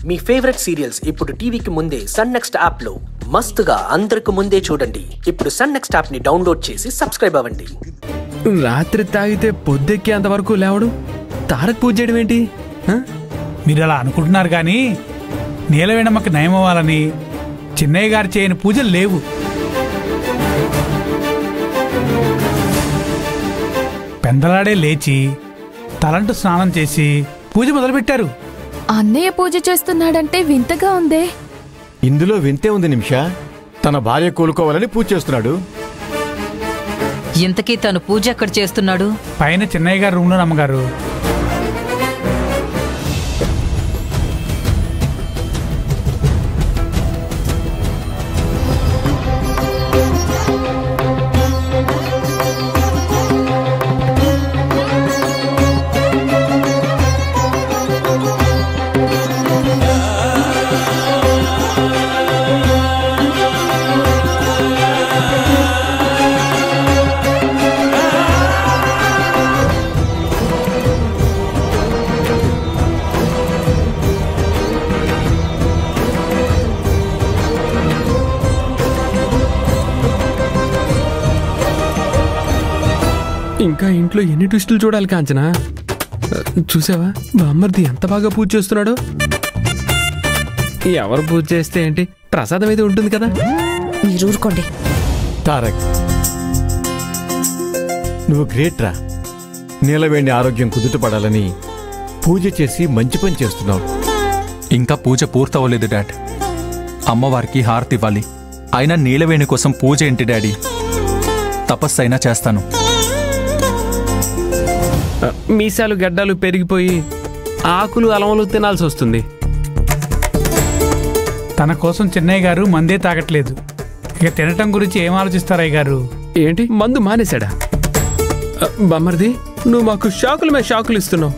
మీ favourite serials ఇప్పుడు టీవీకి ముందే సన్ నెక్స్ట్ యాప్ లో మస్తుగా అందరికి ముందే చూడండి. ఇప్పుడు సన్ నెక్స్ట్ యాప్ ని డౌన్లోడ్ చేసి సబ్స్క్రైబ్ అవ్వండి. రాత్రి తాగితే పొద్దెక్కేంత వరకు లేవడం, తారక్ పూజ చేయడం ఏంటి? మీరు అలా అనుకుంటున్నారు కానీ నీలవేణమ్మకి నయం అవ్వాలని చిన్నయ్య గారు చేయని పూజలు లేవు. పెందలాడే లేచి తలంటు స్నానం చేసి పూజ మొదలుపెట్టారు. అన్నయ్య పూజ చేస్తున్నాడంటే వింతగా ఉందే. ఇందులో వింతే ఉంది నిమిష. తన భార్య కోలుకోవాలని పూజ చేస్తున్నాడు. ఇంతకీ తను పూజ ఎక్కడ చేస్తున్నాడు? పైన చిన్నయ్య గారు రూమ్లో నమ్మగారు. ఇంకా ఇంట్లో ఎన్ని ట్విస్టులు చూడాలి కాంచనా? చూసావా బామ్మర్ది ఎంత బాగా పూజ చేస్తున్నాడో? ఎవరు పూజ చేస్తే ఏంటి, ప్రసాదం అయితే ఉంటుంది కదా. మీరు ఊరుకోండి. తారక్, నువ్వు గ్రేట్ రా. నీలవేణి ఆరోగ్యం కుదుటపడాలని పూజ చేసి మంచి పని చేస్తున్నావు. ఇంకా పూజ పూర్తవలేదు డాడ్. అమ్మవారికి హారతి ఇవ్వాలి. అయినా నీలవేణి కోసం పూజ ఏంటి డాడీ? తపస్సు అయినా చేస్తాను. మీసాలు గడ్డాలు పెరిగిపోయి ఆకులు అలమలు తినాల్సి వస్తుంది. తన కోసం చిన్నయ్య గారు మందే తాగట్లేదు. ఇక తినటం గురించి ఏం ఆలోచిస్తారయ్య గారు? ఏంటి మందు మానేశాడా? బామ్మర్ది, నువ్వు మాకు షాకుల మీద షాకులు ఇస్తున్నావు.